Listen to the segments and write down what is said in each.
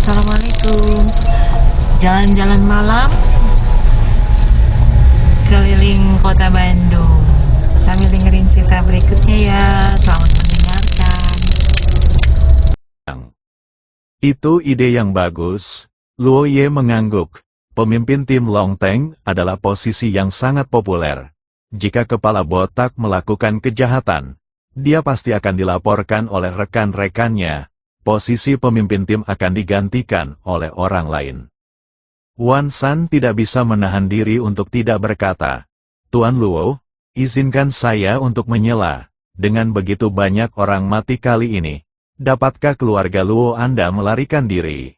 Assalamualaikum. Jalan-jalan malam keliling kota Bandung sambil dengerin cerita berikutnya ya. Selamat mendengarkan. Itu ide yang bagus. Luo Ye mengangguk. Pemimpin tim Long Teng adalah posisi yang sangat populer. Jika kepala botak melakukan kejahatan, dia pasti akan dilaporkan oleh rekan-rekannya. Posisi pemimpin tim akan digantikan oleh orang lain. Wan San tidak bisa menahan diri untuk tidak berkata, "Tuan Luo, izinkan saya untuk menyela. Dengan begitu banyak orang mati kali ini, dapatkah keluarga Luo Anda melarikan diri?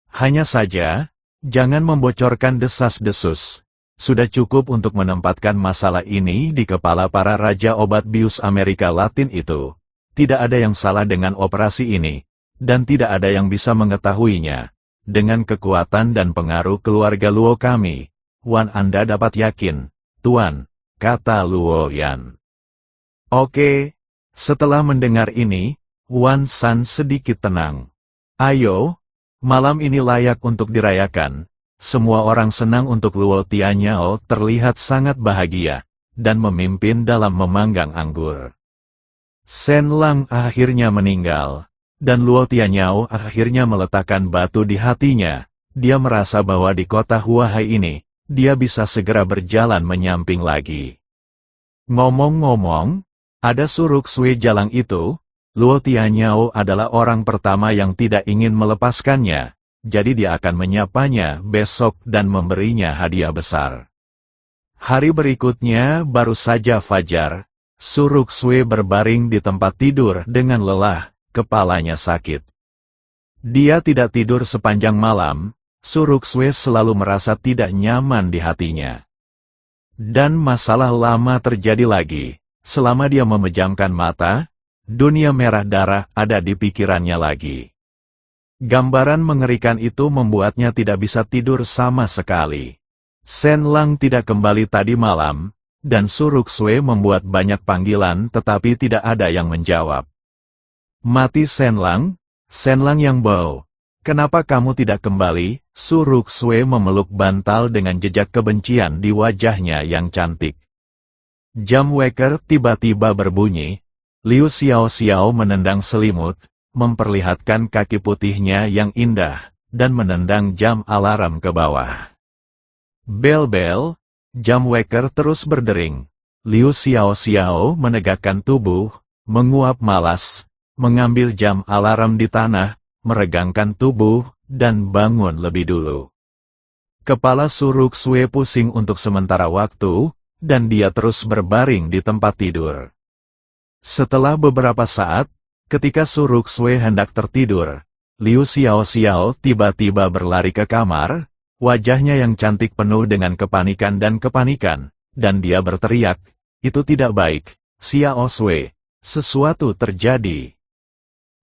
Hanya saja, jangan membocorkan desas-desus. Sudah cukup untuk menempatkan masalah ini di kepala para raja obat bius Amerika Latin itu. Tidak ada yang salah dengan operasi ini, dan tidak ada yang bisa mengetahuinya. Dengan kekuatan dan pengaruh keluarga Luo kami, Wan Anda dapat yakin, Tuan," kata Luo Yan. "Oke." Setelah mendengar ini, Wan San sedikit tenang. "Ayo, malam ini layak untuk dirayakan." Semua orang senang untuk Luo Tianyao terlihat sangat bahagia, dan memimpin dalam memanggang anggur. Shen Lang akhirnya meninggal, dan Luo Tianyao akhirnya meletakkan batu di hatinya. Dia merasa bahwa di kota Huahai ini, dia bisa segera berjalan menyamping lagi. Ngomong-ngomong, ada Suruk Sui Jalang itu, Luo Tianyao adalah orang pertama yang tidak ingin melepaskannya, jadi dia akan menyapanya besok dan memberinya hadiah besar. Hari berikutnya baru saja fajar, Suruk Sui berbaring di tempat tidur dengan lelah, kepalanya sakit. Dia tidak tidur sepanjang malam, Suruk Sui selalu merasa tidak nyaman di hatinya. Dan masalah lama terjadi lagi, selama dia memejamkan mata, dunia merah darah ada di pikirannya lagi. Gambaran mengerikan itu membuatnya tidak bisa tidur sama sekali. Shen Lang tidak kembali tadi malam, dan Suruk Sui membuat banyak panggilan tetapi tidak ada yang menjawab. "Mati Shen Lang yang bau. Kenapa kamu tidak kembali?" Suruk Sui memeluk bantal dengan jejak kebencian di wajahnya yang cantik. Jam weker tiba-tiba berbunyi. Liu Xiao menendang selimut, memperlihatkan kaki putihnya yang indah, dan menendang jam alarm ke bawah. Bel-bel, jam weker terus berdering. Liu Xiao menegakkan tubuh, menguap malas, mengambil jam alarm di tanah, meregangkan tubuh, dan bangun lebih dulu. Kepala Suruk Sui pusing untuk sementara waktu, dan dia terus berbaring di tempat tidur. Setelah beberapa saat, ketika Suruk Sui hendak tertidur, Liu Xiao tiba-tiba berlari ke kamar, wajahnya yang cantik penuh dengan kepanikan, dan dia berteriak, "Itu tidak baik, Xiao Sui, sesuatu terjadi."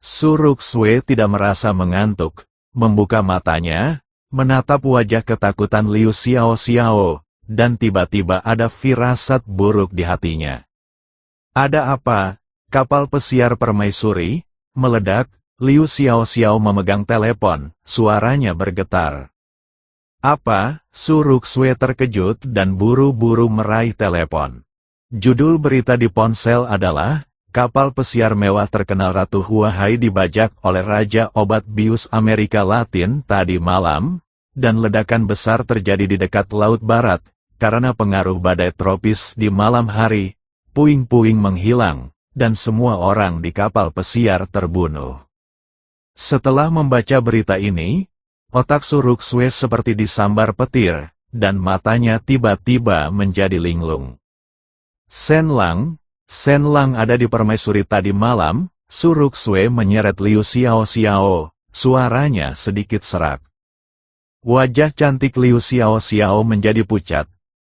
Suruk Sui tidak merasa mengantuk, membuka matanya, menatap wajah ketakutan Liu Xiao, dan tiba-tiba ada firasat buruk di hatinya. "Ada apa?" Kapal pesiar permaisuri meledak. Liu Xiao memegang telepon, suaranya bergetar. "Apa?" Suruk Sui terkejut dan buru-buru meraih telepon. Judul berita di ponsel adalah, "Kapal pesiar mewah terkenal Ratu Huahai dibajak oleh Raja Obat Bius Amerika Latin tadi malam, dan ledakan besar terjadi di dekat Laut Barat, karena pengaruh badai tropis di malam hari, puing-puing menghilang, dan semua orang di kapal pesiar terbunuh." Setelah membaca berita ini, otak Suruk Sui seperti disambar petir, dan matanya tiba-tiba menjadi linglung. Shen Lang ada di permaisuri tadi malam." Suruk Sui menyeret Liu Xiao, suaranya sedikit serak. Wajah cantik Liu Xiao menjadi pucat.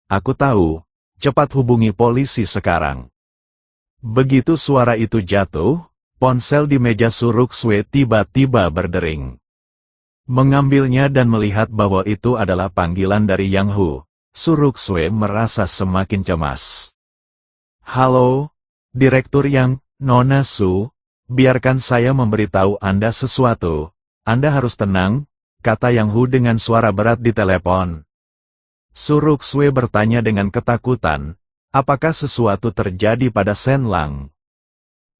"Aku tahu, cepat hubungi polisi sekarang." Begitu suara itu jatuh, ponsel di meja Suruk Sui tiba-tiba berdering. Mengambilnya dan melihat bahwa itu adalah panggilan dari Yang Hu, Suruk Sui merasa semakin cemas. "Halo, Direktur Yang, Nona Su, biarkan saya memberitahu Anda sesuatu. Anda harus tenang, kata Yang Hu dengan suara berat di telepon. Suruk Sui bertanya dengan ketakutan, apakah sesuatu terjadi pada Shen Lang?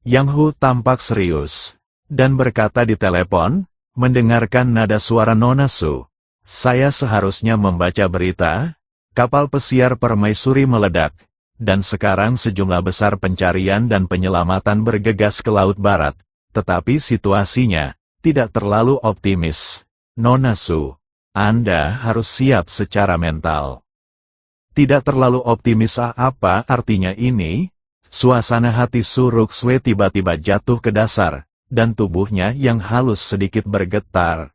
Yang Hu tampak serius, dan berkata di telepon, mendengarkan nada suara Nona Su. Saya seharusnya membaca berita, kapal pesiar permaisuri meledak, dan sekarang sejumlah besar pencarian dan penyelamatan bergegas ke Laut Barat, tetapi situasinya tidak terlalu optimis. Nona Su, Anda harus siap secara mental. Tidak terlalu optimis apa artinya ini? Suasana hati Suruk Sui tiba-tiba jatuh ke dasar, dan tubuhnya yang halus sedikit bergetar.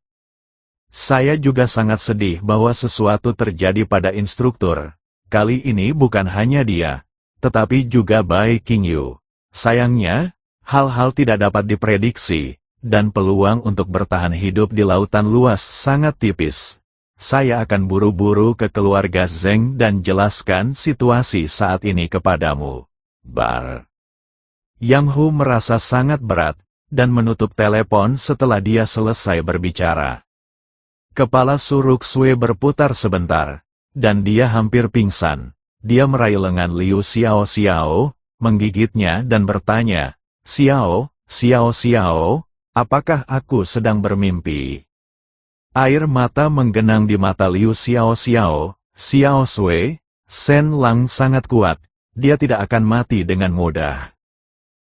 Saya juga sangat sedih bahwa sesuatu terjadi pada instruktur. Kali ini bukan hanya dia, tetapi juga Bai Qingyu. Sayangnya, hal-hal tidak dapat diprediksi, dan peluang untuk bertahan hidup di lautan luas sangat tipis. Saya akan buru-buru ke keluarga Zeng dan jelaskan situasi saat ini kepadamu. Bar. Yang Hu merasa sangat berat, dan menutup telepon setelah dia selesai berbicara. Kepala Suruk Sui berputar sebentar, dan dia hampir pingsan. Dia meraih lengan Liu Xiao, menggigitnya dan bertanya, Xiao, apakah aku sedang bermimpi? Air mata menggenang di mata Liu Xiao Sui, Shen Lang sangat kuat. Dia tidak akan mati dengan mudah.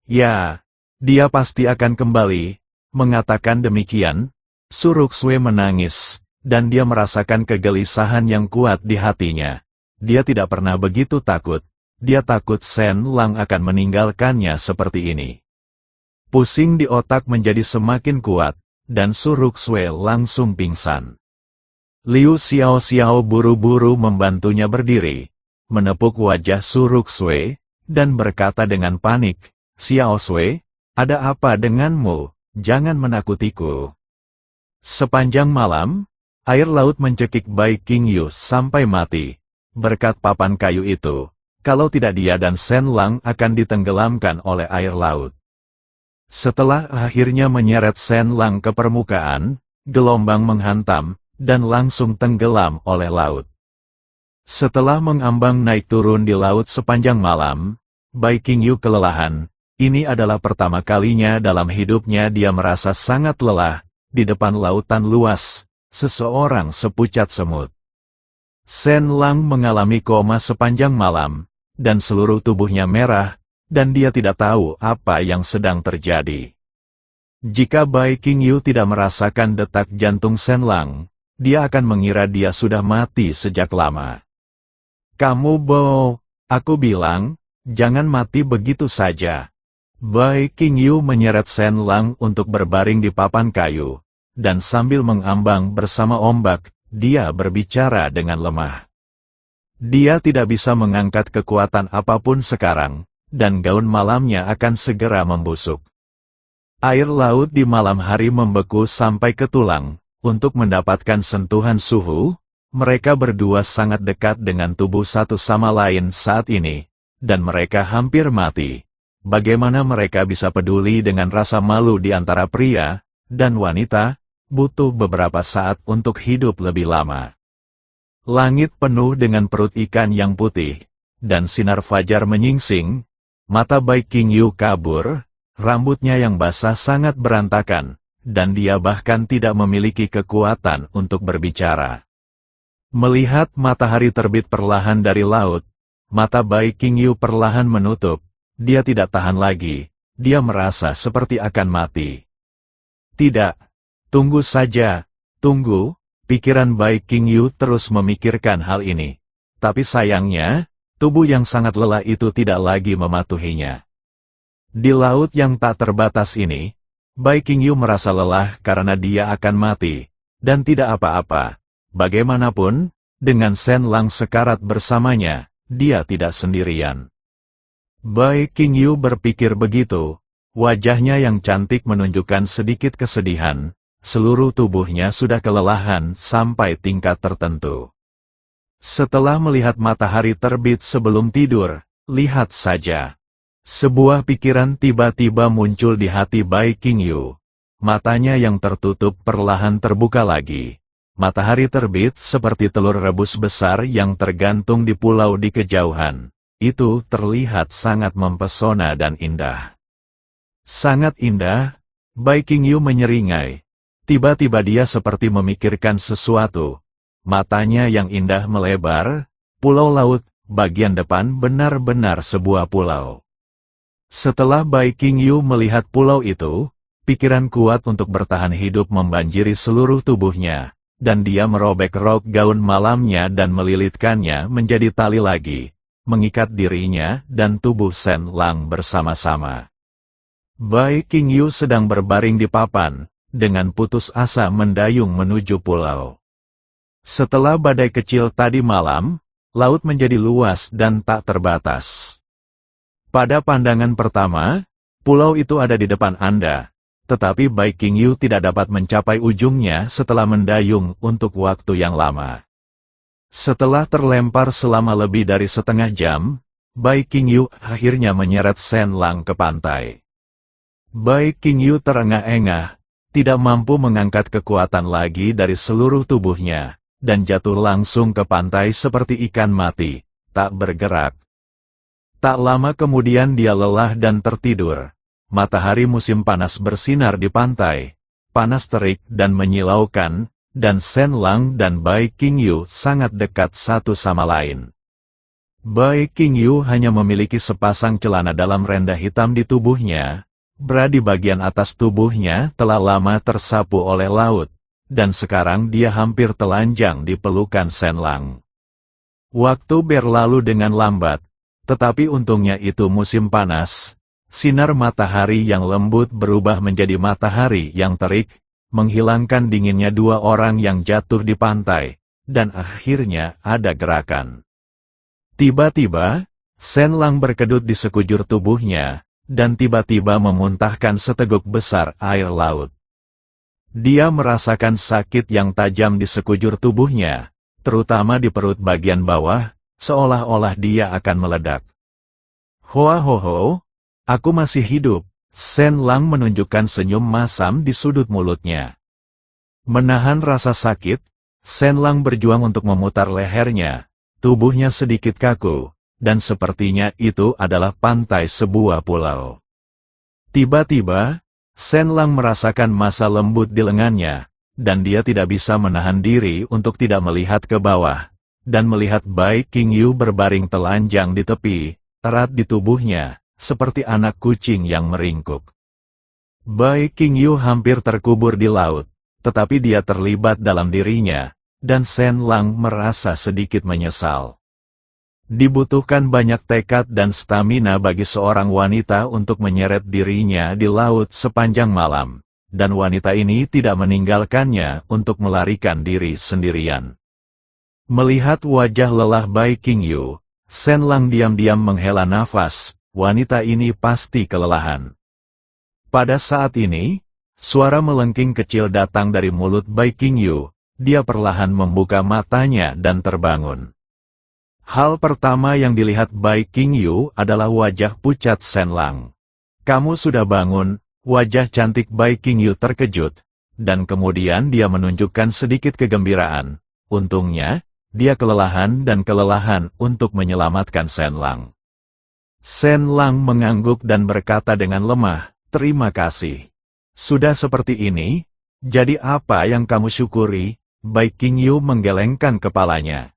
Ya, dia pasti akan kembali. Mengatakan demikian, Suruk Sui menangis, dan dia merasakan kegelisahan yang kuat di hatinya. Dia tidak pernah begitu takut. Dia takut Shen Lang akan meninggalkannya seperti ini. Pusing di otak menjadi semakin kuat, dan Suruk Sui langsung pingsan. Liu Xiao buru-buru membantunya berdiri, menepuk wajah Suruk Sui, dan berkata dengan panik, Xiao Sui, ada apa denganmu? Jangan menakutiku. Sepanjang malam, air laut mencekik Bai Qingyu sampai mati. Berkat papan kayu itu, kalau tidak dia dan Shen Lang akan ditenggelamkan oleh air laut. Setelah akhirnya menyeret Shen Lang ke permukaan, gelombang menghantam, dan langsung tenggelam oleh laut. Setelah mengambang naik turun di laut sepanjang malam, Bai Qingyu kelelahan. Ini adalah pertama kalinya dalam hidupnya dia merasa sangat lelah, di depan lautan luas, seseorang sepucat semut. Shen Lang mengalami koma sepanjang malam, dan seluruh tubuhnya merah, dan dia tidak tahu apa yang sedang terjadi. Jika Bai Qingyu tidak merasakan detak jantung Shen Lang, dia akan mengira dia sudah mati sejak lama. Kamu aku bilang, jangan mati begitu saja. Bai Qingyu menyeret Shen Lang untuk berbaring di papan kayu, dan sambil mengambang bersama ombak, dia berbicara dengan lemah. Dia tidak bisa mengangkat kekuatan apapun sekarang, dan gaun malamnya akan segera membusuk. Air laut di malam hari membeku sampai ke tulang. Untuk mendapatkan sentuhan suhu, mereka berdua sangat dekat dengan tubuh satu sama lain saat ini, dan mereka hampir mati. Bagaimana mereka bisa peduli dengan rasa malu di antara pria dan wanita? Butuh beberapa saat untuk hidup lebih lama. Langit penuh dengan perut ikan yang putih, dan sinar fajar menyingsing. Mata Bai Qingyu kabur, rambutnya yang basah sangat berantakan, dan dia bahkan tidak memiliki kekuatan untuk berbicara. Melihat matahari terbit perlahan dari laut, mata Bai Qingyu perlahan menutup. Dia tidak tahan lagi, dia merasa seperti akan mati. Tidak, tunggu saja, tunggu, pikiran Bai Qingyu terus memikirkan hal ini. Tapi sayangnya, tubuh yang sangat lelah itu tidak lagi mematuhinya. Di laut yang tak terbatas ini, Bai Qingyu merasa lelah karena dia akan mati, dan tidak apa-apa. Bagaimanapun, dengan Shen Lang sekarat bersamanya, dia tidak sendirian. Bai Qingyu berpikir begitu, wajahnya yang cantik menunjukkan sedikit kesedihan, seluruh tubuhnya sudah kelelahan sampai tingkat tertentu. Setelah melihat matahari terbit sebelum tidur, lihat saja. Sebuah pikiran tiba-tiba muncul di hati Bai Qingyu. Matanya yang tertutup perlahan terbuka lagi. Matahari terbit seperti telur rebus besar yang tergantung di pulau di kejauhan. Itu terlihat sangat mempesona dan indah. Sangat indah, Bai Qingyu menyeringai. Tiba-tiba dia seperti memikirkan sesuatu. Matanya yang indah melebar, pulau laut, bagian depan benar-benar sebuah pulau. Setelah Bai Qingyu melihat pulau itu, pikiran kuat untuk bertahan hidup membanjiri seluruh tubuhnya. Dan dia merobek rok gaun malamnya dan melilitkannya menjadi tali lagi, mengikat dirinya dan tubuh Shen Lang bersama-sama. Bai Qingyu sedang berbaring di papan, dengan putus asa mendayung menuju pulau. Setelah badai kecil tadi malam, laut menjadi luas dan tak terbatas. Pada pandangan pertama, pulau itu ada di depan Anda. Tetapi Bai Qingyu tidak dapat mencapai ujungnya setelah mendayung untuk waktu yang lama. Setelah terlempar selama lebih dari setengah jam, Bai Qingyu akhirnya menyeret Shen Lang ke pantai. Bai Qingyu terengah-engah, tidak mampu mengangkat kekuatan lagi dari seluruh tubuhnya, dan jatuh langsung ke pantai seperti ikan mati, tak bergerak. Tak lama kemudian dia lelah dan tertidur. Matahari musim panas bersinar di pantai, panas terik dan menyilaukan, dan Shen Lang dan Bai Qingyu sangat dekat satu sama lain. Bai Qingyu hanya memiliki sepasang celana dalam renda hitam di tubuhnya, bra di bagian atas tubuhnya telah lama tersapu oleh laut, dan sekarang dia hampir telanjang di pelukan Shen Lang. Waktu berlalu dengan lambat, tetapi untungnya itu musim panas. Sinar matahari yang lembut berubah menjadi matahari yang terik, menghilangkan dinginnya dua orang yang jatuh di pantai, dan akhirnya ada gerakan. Tiba-tiba, Shen Lang berkedut di sekujur tubuhnya, dan tiba-tiba memuntahkan seteguk besar air laut. Dia merasakan sakit yang tajam di sekujur tubuhnya, terutama di perut bagian bawah, seolah-olah dia akan meledak. Hoa ho ho. Aku masih hidup, Shen Lang menunjukkan senyum masam di sudut mulutnya. Menahan rasa sakit, Shen Lang berjuang untuk memutar lehernya, tubuhnya sedikit kaku, dan sepertinya itu adalah pantai sebuah pulau. Tiba-tiba, Shen Lang merasakan massa lembut di lengannya, dan dia tidak bisa menahan diri untuk tidak melihat ke bawah, dan melihat Bai Qingyu berbaring telanjang di tepi, erat di tubuhnya, seperti anak kucing yang meringkuk. Bai Qingyu hampir terkubur di laut, tetapi dia terlibat dalam dirinya, dan Shen Lang merasa sedikit menyesal. Dibutuhkan banyak tekad dan stamina bagi seorang wanita untuk menyeret dirinya di laut sepanjang malam, dan wanita ini tidak meninggalkannya untuk melarikan diri sendirian. Melihat wajah lelah Bai Qingyu, Shen Lang diam-diam menghela nafas. Wanita ini pasti kelelahan. Pada saat ini, suara melengking kecil datang dari mulut Bai Qingyu. Dia perlahan membuka matanya dan terbangun. Hal pertama yang dilihat Bai Qingyu adalah wajah pucat Shen Lang. Kamu sudah bangun, wajah cantik Bai Qingyu terkejut, dan kemudian dia menunjukkan sedikit kegembiraan. Untungnya, dia kelelahan untuk menyelamatkan Shen Lang. Shen Lang mengangguk dan berkata dengan lemah, "Terima kasih. Sudah seperti ini, jadi apa yang kamu syukuri?" Bai Qingyu menggelengkan kepalanya.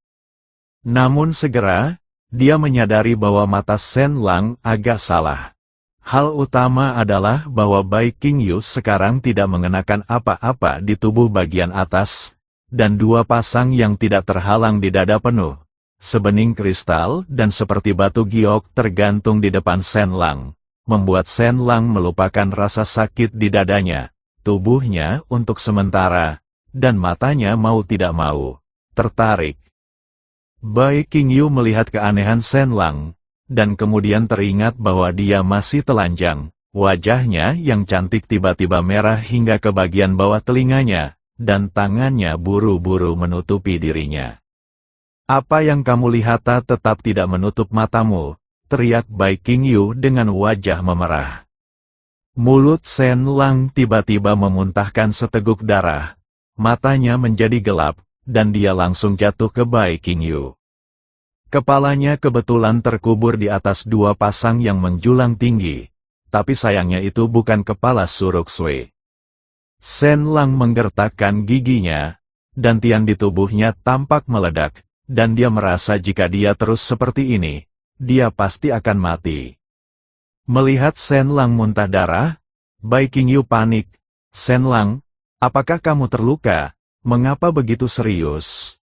Namun segera, dia menyadari bahwa mata Shen Lang agak salah. Hal utama adalah bahwa Bai Qingyu sekarang tidak mengenakan apa-apa di tubuh bagian atas, dan dua pasang yang tidak terhalang di dada penuh. Sebening kristal dan seperti batu giok tergantung di depan Shen Lang, membuat Shen Lang melupakan rasa sakit di dadanya, tubuhnya untuk sementara, dan matanya mau tidak mau tertarik. Bai Qingyu melihat keanehan Shen Lang, dan kemudian teringat bahwa dia masih telanjang. Wajahnya yang cantik tiba-tiba merah hingga ke bagian bawah telinganya, dan tangannya buru-buru menutupi dirinya. "Apa yang kamu lihat tetap tidak menutup matamu," teriak Bai Qingyu dengan wajah memerah. Mulut Shen Lang tiba-tiba memuntahkan seteguk darah. Matanya menjadi gelap, dan dia langsung jatuh ke Bai Qingyu. Kepalanya kebetulan terkubur di atas dua pasang yang menjulang tinggi, tapi sayangnya itu bukan kepala Suruk Sui. Shen Lang menggertakkan giginya, dan tian di tubuhnya tampak meledak, dan dia merasa jika dia terus seperti ini, dia pasti akan mati. Melihat Shen Lang muntah darah, Bai Qingyu panik. "Shen Lang, apakah kamu terluka? Mengapa begitu serius?"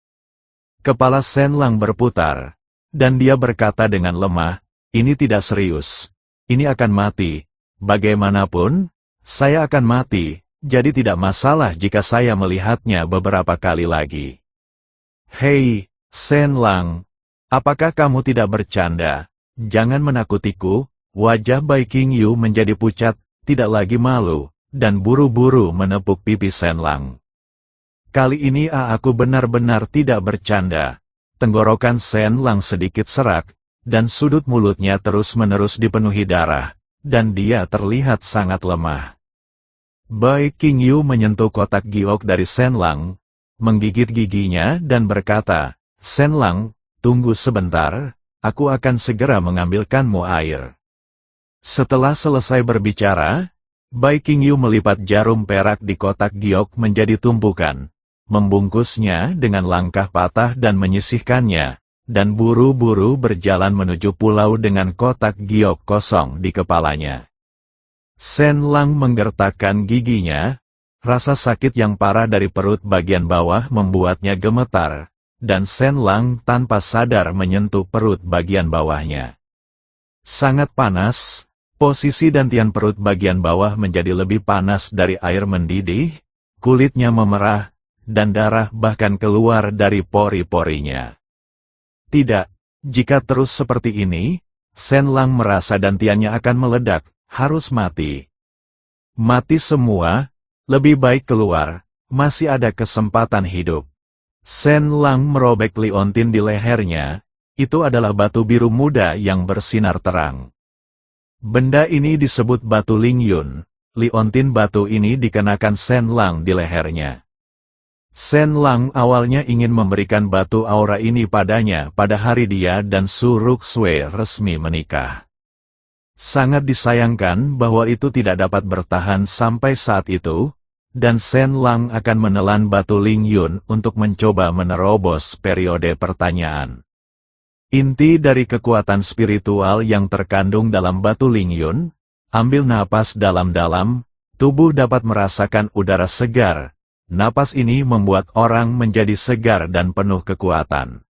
Kepala Shen Lang berputar, dan dia berkata dengan lemah, "Ini tidak serius. Ini akan mati. Bagaimanapun, saya akan mati, jadi tidak masalah jika saya melihatnya beberapa kali lagi." "Hei, Shen Lang, apakah kamu tidak bercanda? Jangan menakutiku." Wajah Bai Qingyu menjadi pucat, tidak lagi malu, dan buru-buru menepuk pipi Shen Lang. "Kali ini aku benar-benar tidak bercanda." Tenggorokan Shen Lang sedikit serak, dan sudut mulutnya terus-menerus dipenuhi darah, dan dia terlihat sangat lemah. Bai Qingyu menyentuh kotak giok dari Shen Lang, menggigit giginya dan berkata, "Shen Lang, tunggu sebentar, aku akan segera mengambilkanmu air." Setelah selesai berbicara, Bai Qingyu melipat jarum perak di kotak giok menjadi tumpukan, membungkusnya dengan langkah patah dan menyisihkannya, dan buru-buru berjalan menuju pulau dengan kotak giok kosong di kepalanya. Shen Lang menggertakkan giginya, rasa sakit yang parah dari perut bagian bawah membuatnya gemetar, dan Shen Lang tanpa sadar menyentuh perut bagian bawahnya. Sangat panas. Posisi dantian perut bagian bawah menjadi lebih panas dari air mendidih, kulitnya memerah, dan darah bahkan keluar dari pori-porinya. Tidak, jika terus seperti ini, Shen Lang merasa dantiannya akan meledak, harus mati. Mati semua, lebih baik keluar, masih ada kesempatan hidup. Shen Lang merobek liontin di lehernya, itu adalah batu biru muda yang bersinar terang. Benda ini disebut batu Lingyun. Liontin batu ini dikenakan Shen Lang di lehernya. Shen Lang awalnya ingin memberikan batu aura ini padanya pada hari dia dan Suruk Sui resmi menikah. Sangat disayangkan bahwa itu tidak dapat bertahan sampai saat itu, dan Shen Lang akan menelan batu Lingyun untuk mencoba menerobos periode pertanyaan. Inti dari kekuatan spiritual yang terkandung dalam batu Lingyun, ambil napas dalam-dalam, tubuh dapat merasakan udara segar. Napas ini membuat orang menjadi segar dan penuh kekuatan.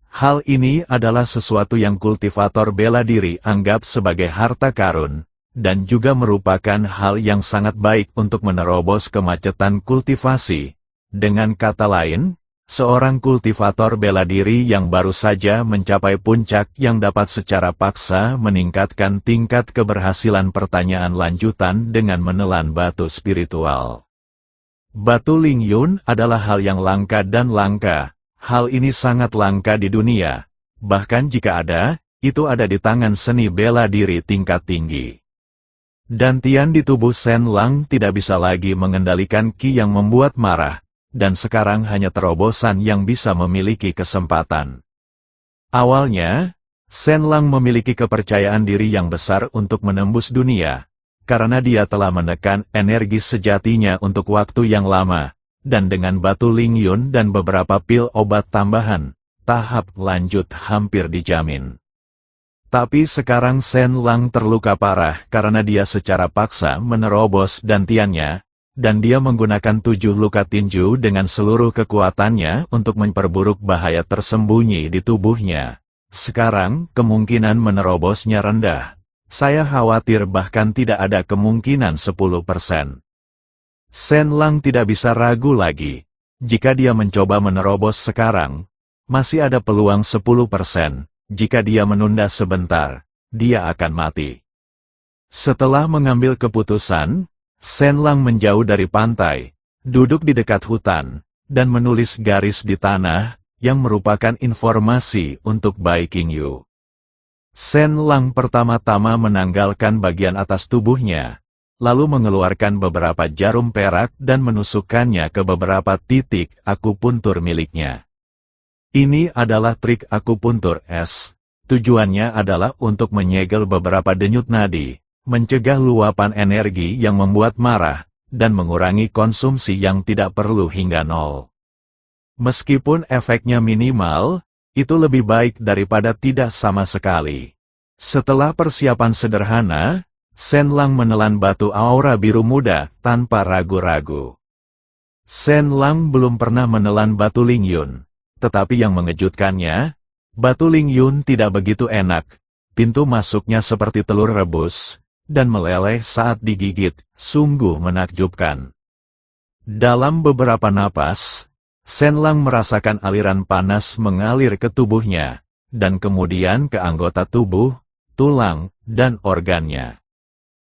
Hal ini adalah sesuatu yang kultivator bela diri anggap sebagai harta karun, dan juga merupakan hal yang sangat baik untuk menerobos kemacetan kultivasi. Dengan kata lain, seorang kultivator bela diri yang baru saja mencapai puncak yang dapat secara paksa meningkatkan tingkat keberhasilan pertanyaan lanjutan dengan menelan batu spiritual. Batu Lingyun adalah hal yang langka dan langka. Hal ini sangat langka di dunia. Bahkan jika ada, itu ada di tangan seni bela diri tingkat tinggi. Dantian di tubuh Shen Lang tidak bisa lagi mengendalikan ki yang membuat marah, dan sekarang hanya terobosan yang bisa memiliki kesempatan. Awalnya, Shen Lang memiliki kepercayaan diri yang besar untuk menembus dunia, karena dia telah menekan energi sejatinya untuk waktu yang lama, dan dengan batu Lingyun dan beberapa pil obat tambahan, tahap lanjut hampir dijamin. Tapi sekarang Shen Lang terluka parah karena dia secara paksa menerobos dantiannya, dan dia menggunakan 7 luka tinju dengan seluruh kekuatannya untuk memperburuk bahaya tersembunyi di tubuhnya. Sekarang, kemungkinan menerobosnya rendah. Saya khawatir bahkan tidak ada kemungkinan 10%. Shen Lang tidak bisa ragu lagi. Jika dia mencoba menerobos sekarang, masih ada peluang 10%. Jika dia menunda sebentar, dia akan mati. Setelah mengambil keputusan, Shen Lang menjauh dari pantai, duduk di dekat hutan, dan menulis garis di tanah, yang merupakan informasi untuk Bai Qingyu. Shen Lang pertama-tama menanggalkan bagian atas tubuhnya, lalu mengeluarkan beberapa jarum perak dan menusukkannya ke beberapa titik akupuntur miliknya. Ini adalah trik akupuntur S. Tujuannya adalah untuk menyegel beberapa denyut nadi, mencegah luapan energi yang membuat marah, dan mengurangi konsumsi yang tidak perlu hingga nol. Meskipun efeknya minimal, itu lebih baik daripada tidak sama sekali. Setelah persiapan sederhana, Shen Lang menelan batu aura biru muda tanpa ragu-ragu. Shen Lang belum pernah menelan batu Lingyun, tetapi yang mengejutkannya, batu Lingyun tidak begitu enak, pintu masuknya seperti telur rebus, dan meleleh saat digigit, sungguh menakjubkan. Dalam beberapa napas, Shen Lang merasakan aliran panas mengalir ke tubuhnya, dan kemudian ke anggota tubuh, tulang, dan organnya.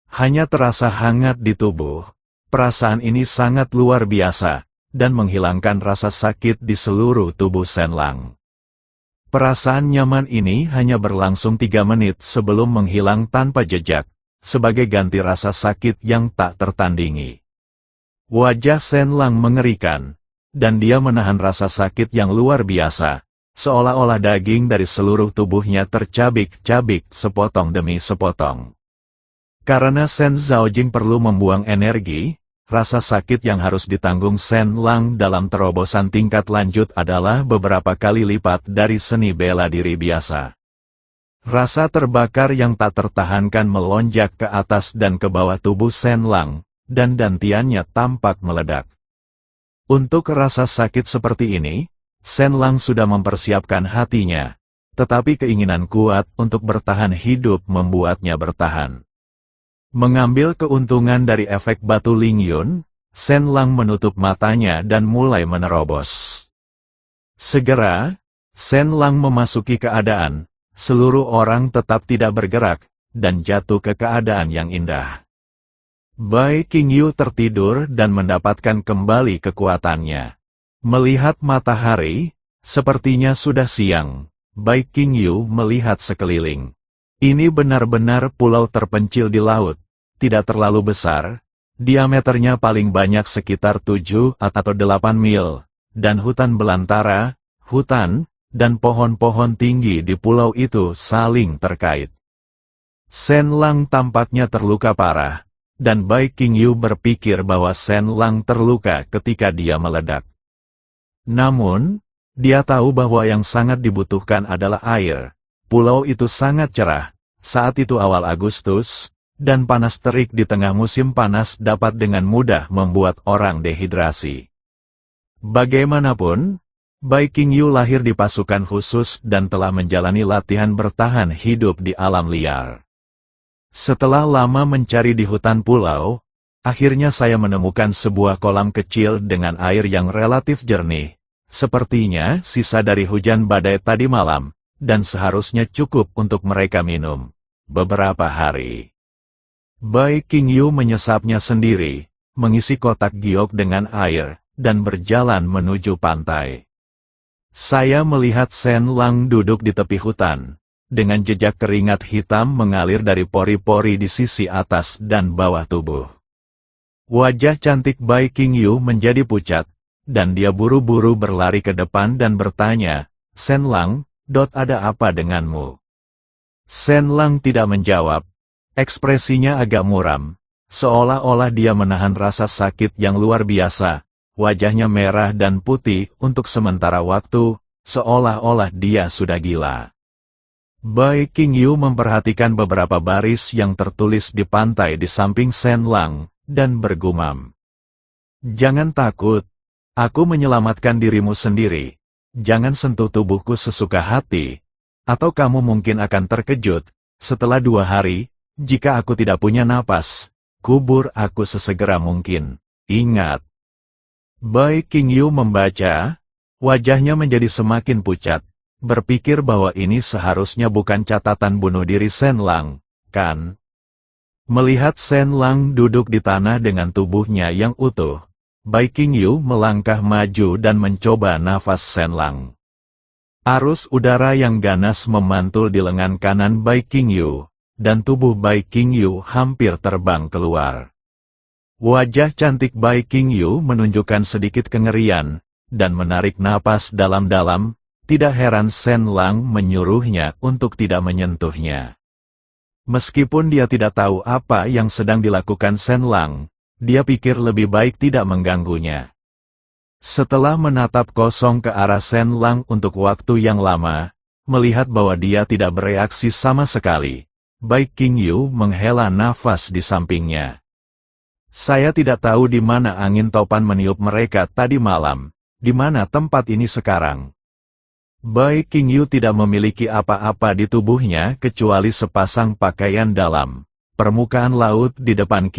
Hanya terasa hangat di tubuh. Perasaan ini sangat luar biasa, dan menghilangkan rasa sakit di seluruh tubuh Shen Lang. Perasaan nyaman ini hanya berlangsung 3 menit sebelum menghilang tanpa jejak, sebagai ganti rasa sakit yang tak tertandingi. Wajah Shen Lang mengerikan, dan dia menahan rasa sakit yang luar biasa, seolah-olah daging dari seluruh tubuhnya tercabik-cabik sepotong demi sepotong. Karena Shen Zhaojing perlu membuang energi, rasa sakit yang harus ditanggung Shen Lang dalam terobosan tingkat lanjut adalah beberapa kali lipat dari seni bela diri biasa. Rasa terbakar yang tak tertahankan melonjak ke atas dan ke bawah tubuh Shen Lang, dan dantiannya tampak meledak. Untuk rasa sakit seperti ini, Shen Lang sudah mempersiapkan hatinya, tetapi keinginan kuat untuk bertahan hidup membuatnya bertahan. Mengambil keuntungan dari efek batu Lingyun, Shen Lang menutup matanya dan mulai menerobos. Segera, Shen Lang memasuki keadaan, seluruh orang tetap tidak bergerak, dan jatuh ke keadaan yang indah. Bai Qingyu tertidur dan mendapatkan kembali kekuatannya. Melihat matahari, sepertinya sudah siang, Bai Qingyu melihat sekeliling. Ini benar-benar pulau terpencil di laut, tidak terlalu besar, diameternya paling banyak sekitar 7 atau 8 mil, dan hutan belantara, hutan, dan pohon-pohon tinggi di pulau itu saling terkait. Shen Lang tampaknya terluka parah, dan Bai Qingyu berpikir bahwa Shen Lang terluka ketika dia meledak. Namun, dia tahu bahwa yang sangat dibutuhkan adalah air. Pulau itu sangat cerah, saat itu awal Agustus, dan panas terik di tengah musim panas dapat dengan mudah membuat orang dehidrasi. Bagaimanapun, Bai Qingyu lahir di pasukan khusus dan telah menjalani latihan bertahan hidup di alam liar. Setelah lama mencari di hutan pulau, akhirnya saya menemukan sebuah kolam kecil dengan air yang relatif jernih, sepertinya sisa dari hujan badai tadi malam, dan seharusnya cukup untuk mereka minum beberapa hari. Bai Qingyu menyesapnya sendiri, mengisi kotak giok dengan air, dan berjalan menuju pantai. Saya melihat Shen Lang duduk di tepi hutan, dengan jejak keringat hitam mengalir dari pori-pori di sisi atas dan bawah tubuh. Wajah cantik Bai Qingyu menjadi pucat, dan dia buru-buru berlari ke depan dan bertanya, "Shen Lang, ada apa denganmu?" Shen Lang tidak menjawab. Ekspresinya agak muram, seolah-olah dia menahan rasa sakit yang luar biasa. Wajahnya merah dan putih untuk sementara waktu, seolah-olah dia sudah gila. Bai Qingyu memperhatikan beberapa baris yang tertulis di pantai di samping Shen Lang, dan bergumam. "Jangan takut, aku menyelamatkan dirimu sendiri. Jangan sentuh tubuhku sesuka hati, atau kamu mungkin akan terkejut. Setelah 2 hari, jika aku tidak punya napas, kubur aku sesegera mungkin. Ingat." Bai Qingyu membaca, wajahnya menjadi semakin pucat, berpikir bahwa ini seharusnya bukan catatan bunuh diri Shen Lang, kan? Melihat Shen Lang duduk di tanah dengan tubuhnya yang utuh, Bai Qingyu melangkah maju dan mencoba nafas Shen Lang. Arus udara yang ganas memantul di lengan kanan Bai Qingyu, dan tubuh Bai Qingyu hampir terbang keluar. Wajah cantik Bai Qingyu menunjukkan sedikit kengerian, dan menarik napas dalam-dalam. Tidak heran Shen Lang menyuruhnya untuk tidak menyentuhnya. Meskipun dia tidak tahu apa yang sedang dilakukan Shen Lang, dia pikir lebih baik tidak mengganggunya. Setelah menatap kosong ke arah Shen Lang untuk waktu yang lama, melihat bahwa dia tidak bereaksi sama sekali, Bai Qingyu menghela nafas di sampingnya. Saya tidak tahu di mana angin topan meniup mereka tadi malam, di mana tempat ini sekarang. Bai Qingyu tidak memiliki apa-apa di tubuhnya kecuali sepasang pakaian dalam. Permukaan laut di depan